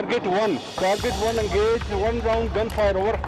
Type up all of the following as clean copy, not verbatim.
Target 1 engaged, 1 round gunfire over.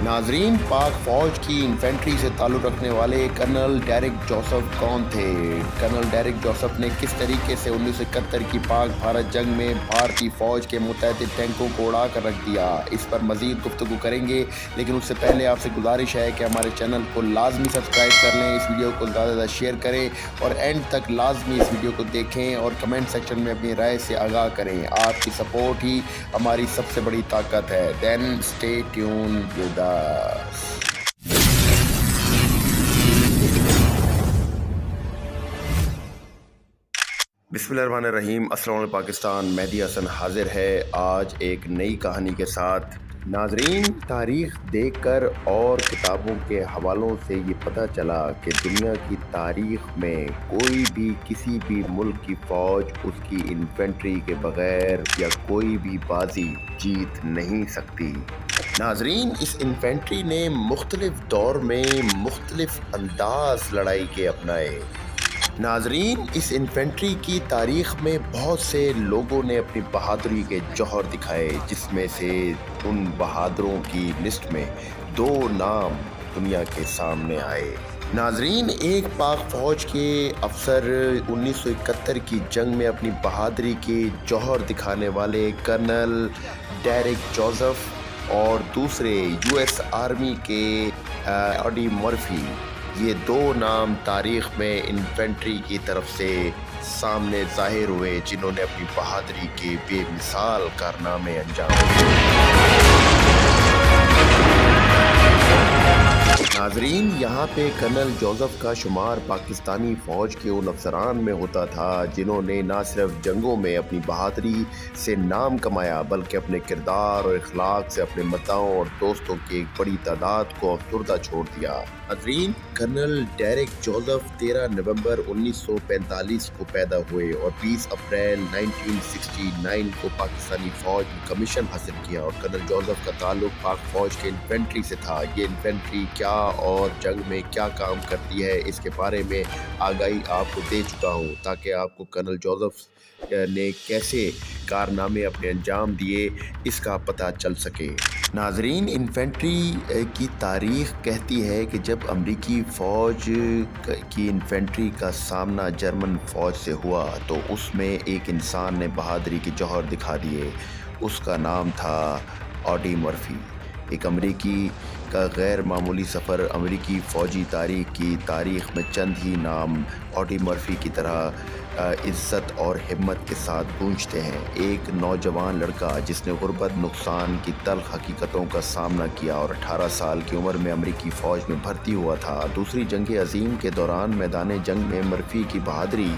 नाजरीन, पाक फौज की इन्फेंट्री से ताल्लुक़ रखने वाले कर्नल डेरिक जोसेफ कौन थे? कर्नल डेरिक जोसेफ ने किस तरीके से 1971 की पाक भारत जंग में भारतीय फ़ौज के मुतअद्दिद टैंकों को उड़ा कर रख दिया? इस पर मज़ीद गुफ्तगू करेंगे, लेकिन उससे पहले आपसे गुजारिश है कि हमारे चैनल को लाजमी सब्सक्राइब कर लें, इस वीडियो को ज़्यादा से ज़्यादा शेयर करें और एंड तक लाजमी इस वीडियो को देखें और कमेंट सेक्शन में अपनी राय से आगाह करें। आपकी सपोर्ट ही हमारी सबसे बड़ी ताकत है। Then stay tuned with us. बिस्मिल्लाहिर्रहमानिर्रहीम। अस्सलाम वालेकुम पाकिस्तान। मेहदी हसन हाजिर है आज एक नई कहानी के साथ। नाजरीन, तारीख़ देखकर और किताबों के हवालों से ये पता चला कि दुनिया की तारीख़ में कोई भी किसी भी मुल्क की फ़ौज उसकी इन्फेंट्री के बग़ैर या कोई भी बाजी जीत नहीं सकती। नाजरीन, इस इन्फेंट्री ने मुख्तलिफ दौर में मुख्तलिफ अंदाज लड़ाई के अपनाए। नाजरीन, इस इन्फेंट्री की तारीख़ में बहुत से लोगों ने अपनी बहादुरी के जौहर दिखाए, जिसमें से उन बहादुरों की लिस्ट में 2 नाम दुनिया के सामने आए। नाजरीन, एक पाक फ़ौज के अफसर 1971 की जंग में अपनी बहादुरी के जौहर दिखाने वाले कर्नल डेरिक जोसेफ और दूसरे यूएस आर्मी के ऑडी मर्फी, ये 2 नाम तारीख़ में इन्फेंट्री की तरफ से सामने ज़ाहिर हुए, जिन्होंने अपनी बहादुरी के बेमिसाल कारनामे अंजाम दिए। नाजरीन, यहाँ पे कर्नल जोसेफ का शुमार पाकिस्तानी फ़ौज के उन अफसरान में होता था जिन्होंने न सिर्फ जंगों में अपनी बहादुरी से नाम कमाया, बल्कि अपने किरदार और इखलाक से अपने मताओं और दोस्तों की एक बड़ी तादाद को अफसरदा छोड़ दिया। नाजरीन, कर्नल डेरिक जोसेफ 13 नवंबर 1945 को पैदा हुए और 20 अप्रैल 1969 को पाकिस्तानी फ़ौज में कमीशन हासिल किया और कर्नल जोसेफ का ताल्लुक पाक फ़ौज के इन्फेंट्री से था। ये इन्फेंट्री क्या और जंग में क्या काम करती है, इसके बारे में आगाही आपको दे चुका हूँ, ताकि आपको कर्नल जोसेफ ने कैसे कारनामे अपने अंजाम दिए इसका पता चल सके। नाजरीन, इन्फेंट्री की तारीख़ कहती है कि जब अमरीकी फ़ौज की इन्फेंट्री का सामना जर्मन फ़ौज से हुआ तो उसमें एक इंसान ने बहादुरी के जौहर दिखा दिए। उसका नाम था ऑडी मर्फी। एक अमरीकी का गैर मामूली सफ़र अमरीकी फ़ौजी तारीख़ में चंद ही नाम ऑडी मर्फी की तरह इज़्ज़त और हिम्मत के साथ गूंजते हैं। एक नौजवान लड़का जिसने गुर्बत, नुकसान की तल्ख़ हकीकतों का सामना किया और 18 साल की उम्र में अमरीकी फ़ौज में भर्ती हुआ था। दूसरी जंग अज़ीम के दौरान मैदान जंग में मर्फी की बहादुरी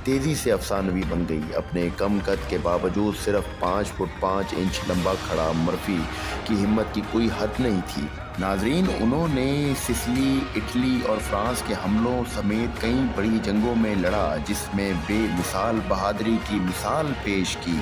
तेज़ी से अफसानवी बन गई। अपने कम कद के बावजूद सिर्फ 5 फुट 5 इंच लंबा खड़ा मर्फी की हिम्मत की कोई हद नहीं थी। नाजरीन, उन्होंने सिसिली, इटली और फ्रांस के हमलों समेत कई बड़ी जंगों में लड़ा, जिसमें बेमिसाल बहादुरी की मिसाल पेश की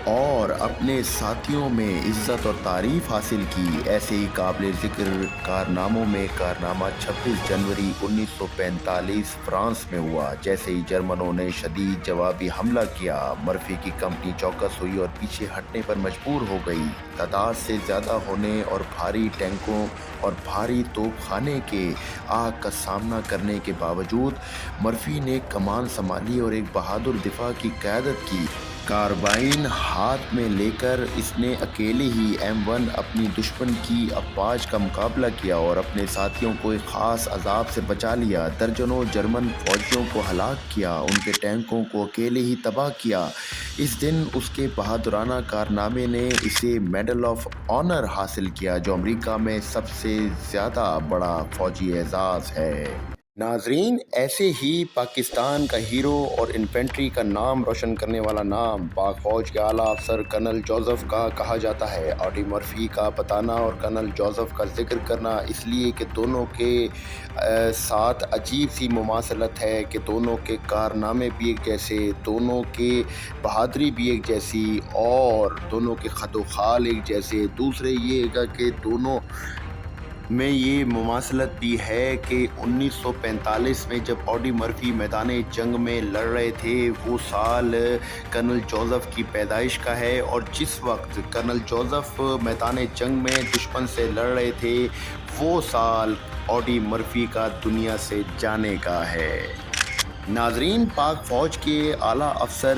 और अपने साथियों में इज़्ज़त और तारीफ़ हासिल की। ऐसे ही काबिल ज़िक्र कारनामों में कारनामा 26 जनवरी 1945 फ्रांस में हुआ। जैसे ही जर्मनों ने शदीद जवाबी हमला किया, मर्फी की कंपनी चौकस हुई और पीछे हटने पर मजबूर हो गई। तादाद से ज़्यादा होने और भारी टैंकों और भारी तोपखाने के आग का सामना करने के बावजूद मर्फी ने कमान संभाली और एक बहादुर दिफा की क़यादत की। कार्बाइन हाथ में लेकर इसने अकेले ही M1 अपनी दुश्मन की अफवाज का मुकाबला किया और अपने साथियों को एक ख़ास अजाब से बचा लिया। दर्जनों जर्मन फौजियों को हलाक किया, उनके टैंकों को अकेले ही तबाह किया। इस दिन उसके बहादुराना कारनामे ने इसे मेडल ऑफ ऑनर हासिल किया, जो अमेरिका में सबसे ज़्यादा बड़ा फौजी एजाज़ है। नाजरीन, ऐसे ही पाकिस्तान का हीरो और इन्फेंट्री का नाम रोशन करने वाला नाम पाक फौज के आला अफसर कर्नल जोसेफ का कहा जाता है। ऑडी मर्फी का बताना और कर्नल जोसेफ का जिक्र करना इसलिए कि दोनों के साथ अजीब सी मुमासलत है कि दोनों के कारनामे भी एक जैसे, दोनों के बहादुरी भी एक जैसी और दोनों के खतो खाल एक जैसे। दूसरे ये है कि दोनों में ये मुमासलत भी है कि 1945 में जब ऑडी मर्फी मैदान जंग में लड़ रहे थे, वो साल कर्नल जोसेफ की पैदाइश का है, और जिस वक्त कर्नल जोसेफ मैदान जंग में दुश्मन से लड़ रहे थे, वो साल ऑडी मर्फी का दुनिया से जाने का है। नाजरीन, पाक फ़ौज के आला अफसर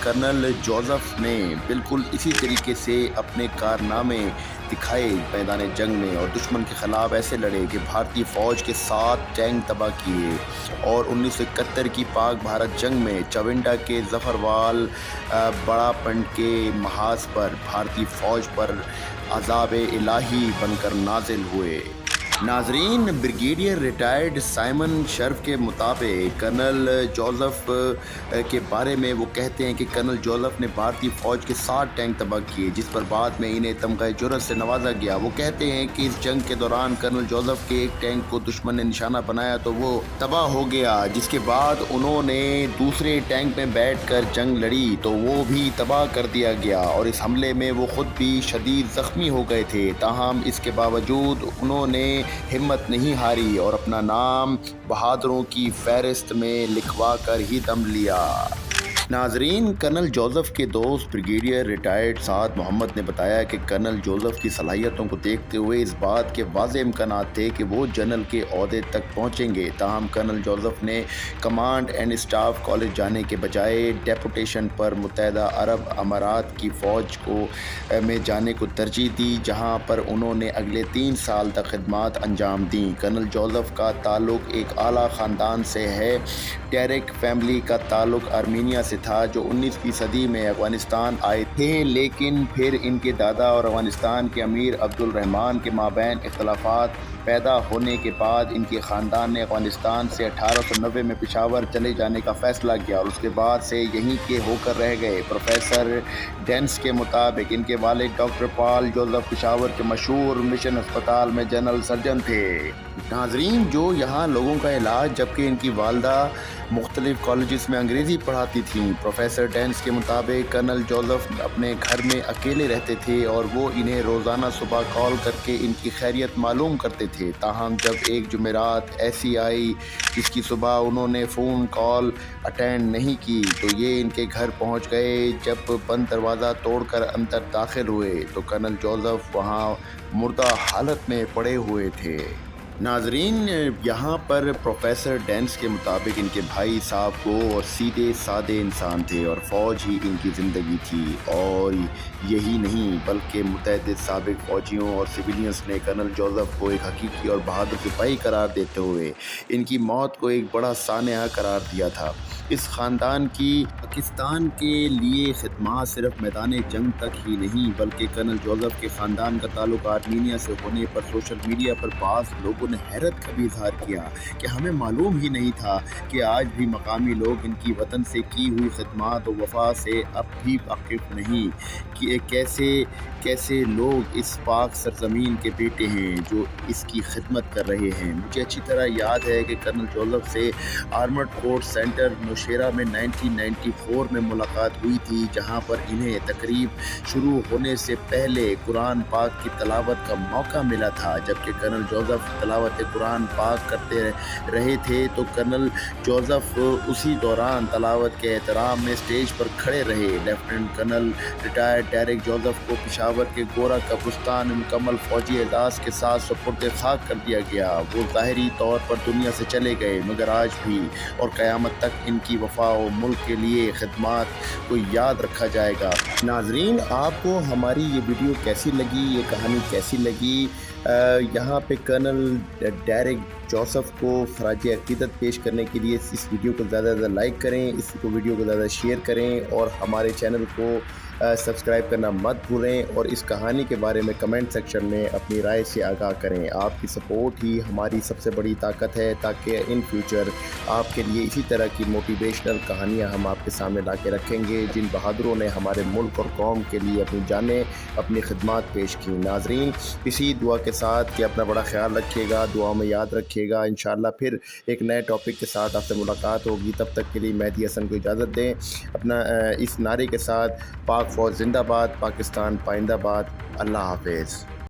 कर्नल जोसेफ ने बिल्कुल इसी तरीके से अपने कारनामे दिखाए मैदान जंग में, और दुश्मन के ख़िलाफ़ ऐसे लड़े कि भारतीय फ़ौज के 7 टैंक तबाह किए। और 1971 की पाक भारत जंग में चविंडा के ज़फ़रवाल बड़ापन के महाज पर भारतीय फ़ौज पर अज़ाब इलाही बनकर नाजिल हुए। नाजरीन, ब्रिगेडियर रिटायर्ड साइमन शर्फ के मुताबिक कर्नल जोसेफ के बारे में वो कहते हैं कि कर्नल जोसेफ ने भारतीय फ़ौज के 7 टैंक तबाह किए, जिस पर बाद में इन्हें तमग़ा जुर्रत से नवाजा गया। वो कहते हैं कि इस जंग के दौरान कर्नल जोसेफ के एक टैंक को दुश्मन ने निशाना बनाया तो वो तबाह हो गया, जिसके बाद उन्होंने दूसरे टैंक में बैठ कर जंग लड़ी तो वो भी तबाह कर दिया गया, और इस हमले में वो ख़ुद भी शदीद ज़ख्मी हो गए थे। ताहम इसके बावजूद उन्होंने हिम्मत नहीं हारी और अपना नाम बहादुरों की फहरिस्त में लिखवा कर ही दम लिया। नाजरीन, कर्नल जोसेफ के दोस्त ब्रिगेडियर रिटायर्ड साद मोहम्मद ने बताया कि कर्नल जोसेफ की सलाहियतों को देखते हुए इस बात के वाज़े इम्कानात थे कि वो जनरल के ओहदे तक पहुँचेंगे। ताहम कर्नल जोसेफ ने कमांड एंड स्टाफ कॉलेज जाने के बजाय डेपुटेशन पर मुत्तहदा अरब अमारात की फ़ौज को में जाने को तरजीह दी, जहाँ पर उन्होंने अगले 3 साल तक खिदमात अंजाम दी। कर्नल जोसेफ का ताल्लुक़ एक आला ख़ानदान से है। डेरेक फैमिली का ताल्लुक़ आर्मीनिया से था, जो 19वीं सदी में अफ़गानिस्तान आए थे, लेकिन फिर इनके दादा और अफ़गानिस्तान के अमीर अब्दुल रहमान के माबैन इख्तलाफात पैदा होने के बाद इनके ख़ानदान ने अफ़गानिस्तान से 1890 में पेशावर चले जाने का फ़ैसला किया और उसके बाद से यहीं के होकर रह गए। प्रोफेसर डेंस के मुताबिक इनके वालिद डॉक्टर पॉल जोसेफ पेशावर के मशहूर मिशन अस्पताल में जनरल सर्जन थे। नाजरीन, जो यहाँ लोगों का इलाज, जबकि इनकी वालदा मुख्तलिफ कॉलेजेस में अंग्रेज़ी पढ़ाती थीं। प्रोफेसर डेंस के मुताबिक कर्नल जोसेफ अपने घर में अकेले रहते थे और वो इन्हें रोज़ाना सुबह कॉल करके इनकी खैरियत मालूम करते थे। ताहम जब एक जुमेरात ऐसी आई जिसकी सुबह उन्होंने फ़ोन कॉल अटेंड नहीं की तो ये इनके घर पहुंच गए। जब बंद दरवाज़ा तोड़कर अंदर दाखिल हुए तो कर्नल जोसेफ वहां मुर्दा हालत में पड़े हुए थे। नाजरीन, यहाँ पर प्रोफेसर डेंस के मुताबिक इनके भाई साहब को और सीधे सादे इंसान थे और फ़ौज ही इनकी ज़िंदगी थी। और यही नहीं बल्कि मुतअद्दिद साबिक फ़ौजियों और सिविलियंस ने कर्नल जोसेफ को एक हकीकी और बहादुर सिपाही करार देते हुए इनकी मौत को एक बड़ा सानहा करार दिया था। इस ख़ानदान की पाकिस्तान के लिए खिदमत सिर्फ मैदान जंग तक ही नहीं बल्कि कर्नल जोसेफ के ख़ानदान का ताल्लुक़ आर्मीनिया से होने पर सोशल मीडिया पर बाज़ लोगों ने हैरत का भी इजहार किया कि हमें मालूम ही नहीं था कि आज भी मकामी लोग इनकी वतन से की हुई खिदमत और वफा से अब भी वाकिफ़ नहीं कि कैसे लोग इस पाक सरजमीन के बेटे हैं जो इसकी खिदमत कर रहे हैं। मुझे अच्छी तरह याद है कि कर्नल जोसेफ से आर्मर्ड कोर सेंटर नौशेरा में 1994 में मुलाकात हुई थी, जहां पर इन्हें तकरीब शुरू होने से पहले कुरान पाक की तलावत का मौका मिला था। जबकि कर्नल जोसेफ तलावत कुरान पाक करते रहे थे तो कर्नल जोसेफ उसी दौरान तलावत के एहतराम में स्टेज पर खड़े रहे। Lieutenant colonel retired Derek Joseph को पेशावर के गोरा कब्रिस्तान मुकम्मल फौजी एजाज़ के साथ सुपुर्द खाक कर दिया गया। वो ज़ाहिरी तौर पर दुनिया से चले गए मगर आज भी और क़यामत तक इनकी वफ़ा और मुल्क के लिए खिदमत को याद रखा जाएगा। नाजरीन, आपको हमारी ये वीडियो कैसी लगी, ये कहानी कैसी लगी, یہاں پہ کرنل ڈیرک جوزف کو خراج عقیدت پیش کرنے کے لیے اس ویڈیو کو زیادہ سے زیادہ لائک کریں، اس ویڈیو کو زیادہ شیئر کریں اور ہمارے چینل کو سبسکرائب کرنا مت بھولیں، اور اس کہانی کے بارے میں کمنٹ سیکشن میں اپنی رائے سے آگاہ کریں۔ آپ کی سپورٹ ہی ہماری سب سے بڑی طاقت ہے، تاکہ ان فیوچر آپ کے لیے اسی طرح کی موٹیویشنل کہانیاں ہم آپ کے سامنے لا کے رکھیں گے، جن بہادروں نے ہمارے ملک اور قوم کے لیے اپنی جانیں، اپنی خدمات پیش کی۔ ناظرین، اسی دعا کے ساتھ کہ اپنا بڑا خیال رکھیے گا، دعا میں یاد رکھیے گا۔ انشاءاللہ پھر ایک نئے ٹاپک کے ساتھ آپ سے ملاقات ہوگی، تب تک کے لیے مہدی حسن کو اجازت دیں اپنا اس نعرے کے ساتھ: پاک فوج زندہ باد، پاکستان پائندہ باد۔ اللہ حافظ۔